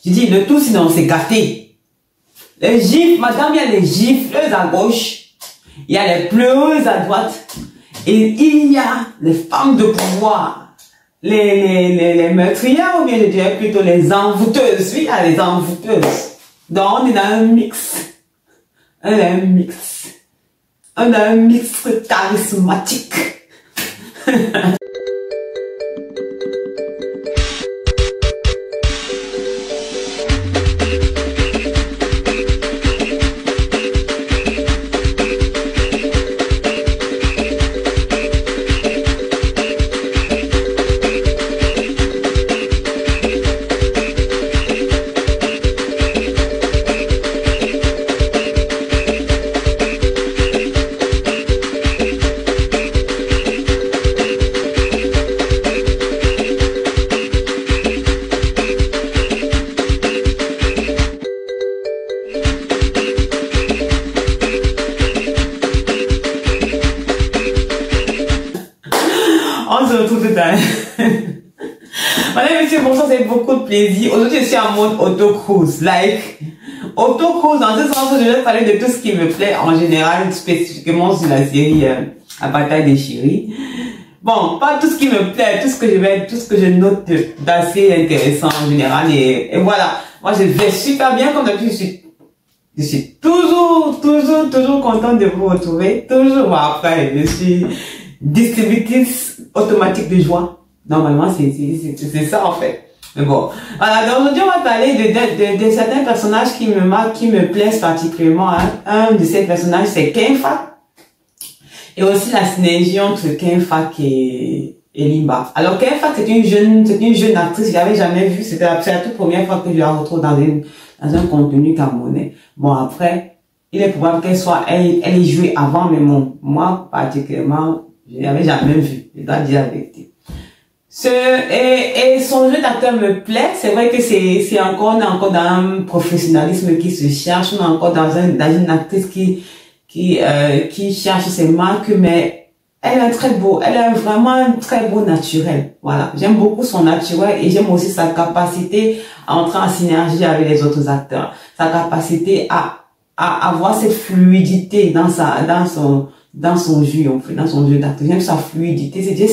Je dis, le tout, sinon, c'est gâté. Les gifles, madame, il y a les gifleuses à gauche, il y a les pleureuses à droite, et il y a les femmes de pouvoir, les meurtrières, ou bien je dirais plutôt les envoûteuses. Oui, il y a les envoûteuses. Donc, on est dans un mix. On a un mix charismatique. On se retrouve tout à l'heure. Madame et messieurs, bonsoir, c'est beaucoup de plaisir. Aujourd'hui, je suis en mode auto-cruise. Auto-cruise, dans ce sens où je vais parler de tout ce qui me plaît en général, spécifiquement sur la série La bataille des chéris. Bon, pas tout ce qui me plaît, tout ce que je note d'assez intéressant en général. Et voilà. Moi, je vais super bien comme d'habitude. Je suis toujours contente de vous retrouver. Toujours. Bon, après, je suis distributrice automatique de joie. Normalement, c'est ça en fait. Mais bon. Voilà, donc aujourd'hui, on va parler de certains personnages qui me marquent, qui me plaisent particulièrement. Hein. Un de ces personnages, c'est Ken Fat. Et aussi la synergie entre Ken Fat et Limba. Alors, Ken Fat, c'est une jeune actrice que j'avais jamais vue. C'était la toute première fois que je la retrouve dans un contenu camerounais. Bon, après, il est probable qu'elle ait joué avant, mais bon, moi, particulièrement, je n'avais jamais vu, je dois dire la vérité. Et son jeu d'acteur me plaît. C'est vrai que on est encore dans un professionnalisme qui se cherche. On est encore dans une actrice qui cherche ses marques, mais elle a vraiment un très beau naturel. Voilà. J'aime beaucoup son naturel et j'aime aussi sa capacité à entrer en synergie avec les autres acteurs. Sa capacité à avoir cette fluidité dans son jeu, en fait, dans son jeu d'acteur. J'aime sa fluidité, c'est-à-dire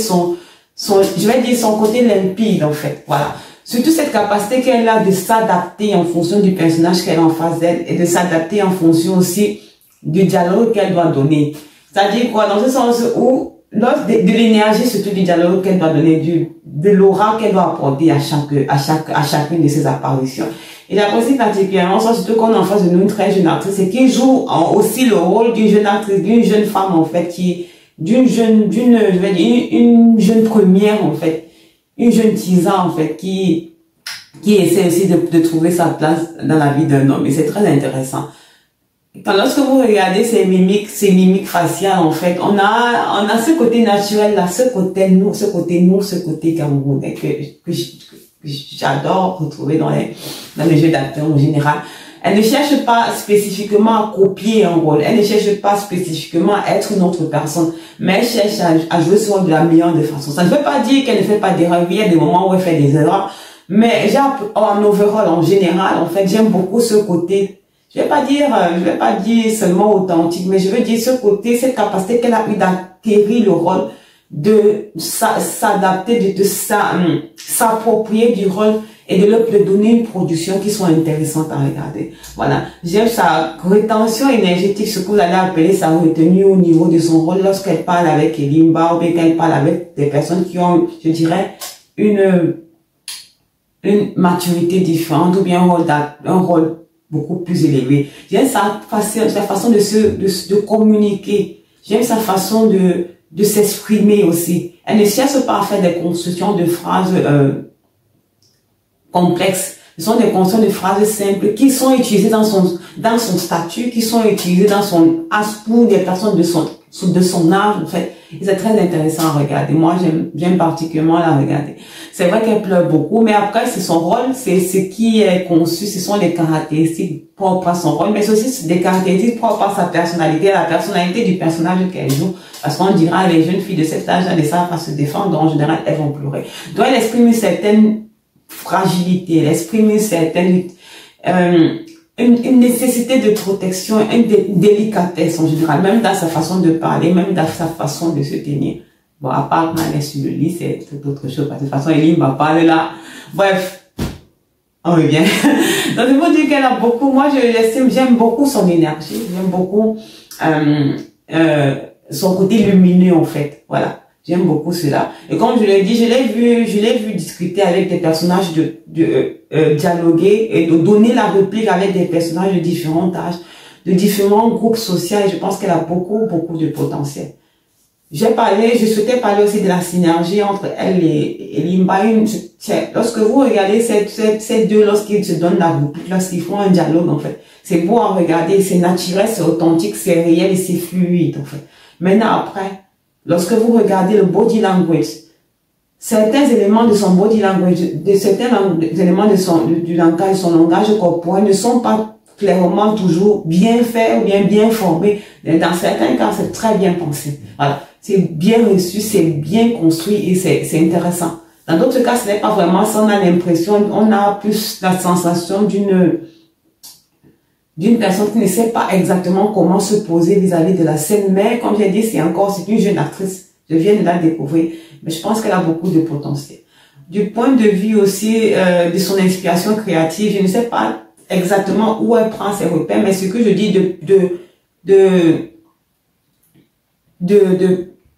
je vais dire son côté limpide, en fait. Voilà. Surtout cette capacité qu'elle a de s'adapter en fonction du personnage qu'elle a en face d'elle et de s'adapter en fonction aussi du dialogue qu'elle doit donner. C'est-à-dire quoi? Dans ce sens où, de l'énergie, surtout du dialogue qu'elle doit donner, de l'aura qu'elle doit apporter à chacune de ses apparitions. Et j'apprécie particulièrement ça, surtout qu'on a en face de nous une très jeune actrice et qui joue aussi le rôle d'une jeune actrice, d'une jeune femme, en fait, une jeune première, en fait, une jeune tisa, en fait, qui essaie aussi de trouver sa place dans la vie d'un homme. Et c'est très intéressant. Lorsque vous regardez ces mimiques faciales, en fait, on a ce côté naturel là, ce côté camerounais que j'adore retrouver dans les jeux d'acteurs en général. Elle ne cherche pas spécifiquement à copier un rôle. Elle ne cherche pas spécifiquement à être une autre personne. Mais elle cherche à jouer ce rôle de la meilleure des façons. Ça ne veut pas dire qu'elle ne fait pas d'erreurs. Il y a des moments où elle fait des erreurs. Mais en overall, en général, en fait, j'aime beaucoup ce côté. Je vais pas dire seulement authentique, mais je veux dire ce côté, cette capacité qu'elle a eu d'acquérir le rôle, de s'adapter, de s'approprier du rôle et de leur donner une production qui soit intéressante à regarder. Voilà. J'aime sa rétention énergétique, ce que vous allez appeler sa retenue au niveau de son rôle lorsqu'elle parle avec Elimba ou bien qu'elle parle avec des personnes qui ont, je dirais, une maturité différente ou bien un rôle beaucoup plus élevé. J'aime sa façon de communiquer. J'aime sa façon de s'exprimer aussi. Elle ne cherche pas à faire des constructions de phrases complexes. Ce sont des constructions de phrases simples qui sont utilisées dans son statut, qui sont utilisées dans son pour des personnes de son âge, en fait. Et c'est très intéressant à regarder. Moi, j'aime particulièrement la regarder. C'est vrai qu'elle pleure beaucoup, mais après, c'est son rôle, c'est ce qui est conçu, ce sont les caractéristiques propres à son rôle, mais c'est aussi des caractéristiques propres à sa personnalité, à la personnalité du personnage qu'elle joue. Parce qu'on dira, les jeunes filles de cet âge, elles ne savent pas se défendre, donc en général, elles vont pleurer. Donc, elle exprime une certaine fragilité, elle exprime une certaine, une nécessité de protection, une délicatesse en général, même dans sa façon de parler, même dans sa façon de se tenir. Bon, à part quand elle est sur le lit, c'est tout autre chose, parce que de toute façon, Elie m'a parlé là. Bref. On revient. Donc, je vous dis qu'elle a beaucoup, moi, j'aime beaucoup son énergie, j'aime beaucoup, son côté lumineux, en fait. Voilà. J'aime beaucoup cela. Et comme je l'ai dit, je l'ai vu discuter avec des personnages dialoguer et de donner la réplique avec des personnages de différents âges, de différents groupes sociaux, et je pense qu'elle a beaucoup de potentiel. Je souhaitais parler aussi de la synergie entre elle et Limba. Lorsque vous regardez ces deux, lorsqu'ils se donnent la réplique, lorsqu'ils font un dialogue, en fait, c'est beau à regarder, c'est naturel, c'est authentique, c'est réel et c'est fluide, en fait. Maintenant, après, lorsque vous regardez le body language, certains éléments de son body language, certains éléments du langage, son langage corporel ne sont pas clairement toujours bien faits ou bien formés. Dans certains cas, c'est très bien pensé. Voilà. C'est bien reçu, c'est bien construit et c'est intéressant. Dans d'autres cas, ce n'est pas vraiment ça. On a l'impression, on a plus la sensation d'une personne qui ne sait pas exactement comment se poser vis-à-vis de la scène. Mais comme j'ai dit, c'est une jeune actrice. Je viens de la découvrir. Mais je pense qu'elle a beaucoup de potentiel. Du point de vue aussi de son inspiration créative, je ne sais pas exactement où elle prend ses repères, mais ce que je dis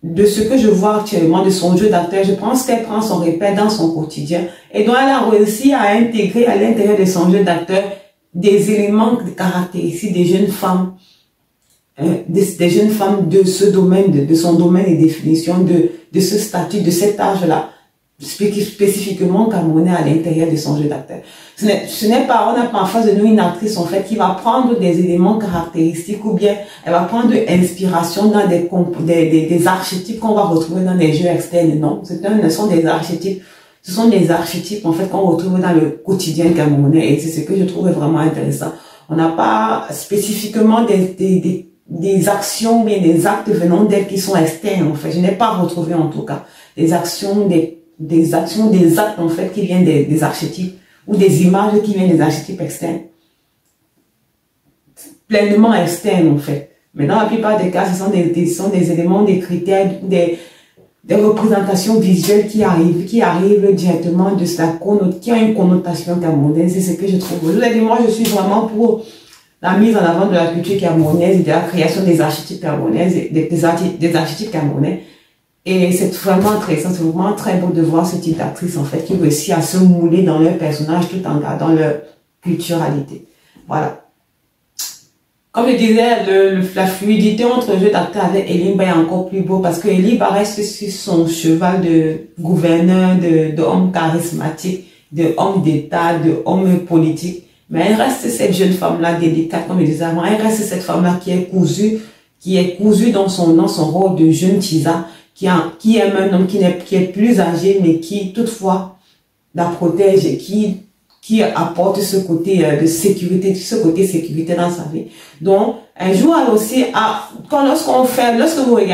de ce que je vois actuellement de son jeu d'acteur, je pense qu'elle prend son repère dans son quotidien et donc elle a réussi à intégrer à l'intérieur de son jeu d'acteur des éléments caractéristiques des jeunes femmes, des jeunes femmes de ce domaine, de son domaine et définition, de ce statut, de cet âge-là, spécifiquement camerounais à l'intérieur de son jeu d'acteur. Ce n'est pas, on n'a pas en face de nous une actrice en fait qui va prendre des éléments caractéristiques ou bien elle va prendre inspiration dans des archétypes qu'on va retrouver dans les jeux externes. Non, ce sont des archétypes. Ce sont des archétypes en fait qu'on retrouve dans le quotidien camerounais et c'est ce que je trouve vraiment intéressant. On n'a pas spécifiquement des actions mais des actes venant d'elles qui sont externes en fait. Je n'ai pas retrouvé en tout cas des actions, des actes en fait qui viennent des archétypes ou des images qui viennent des archétypes externes. Pleinement externes en fait. Mais dans la plupart des cas, ce sont des éléments, des critères, des représentations visuelles qui arrivent directement de qui a une connotation camerounaise. C'est ce que je trouve. Je vous ai dit, moi je suis vraiment pour la mise en avant de la culture camerounaise et de la création des archétypes camerounaises, des archétypes camerounais. Et c'est vraiment intéressant, c'est vraiment très beau de voir ce type d'actrice en fait qui réussit à se mouler dans leur personnage tout en gardant leur culturalité. Voilà. Comme je disais, la fluidité entre le jeu d'acteur avec Elimba est encore plus beau parce que Elimba reste sur son cheval de gouverneur, d'homme charismatique, de homme d'État, de homme politique. Mais elle reste cette jeune femme-là délicate, comme je disais avant. Elle reste cette femme-là qui est cousue dans son rôle de jeune Tisa, qui aime un homme qui est plus âgé, mais qui toutefois la protège et qui apporte ce côté de sécurité, dans sa vie. Donc, un jour, elle aussi, lorsque vous regardez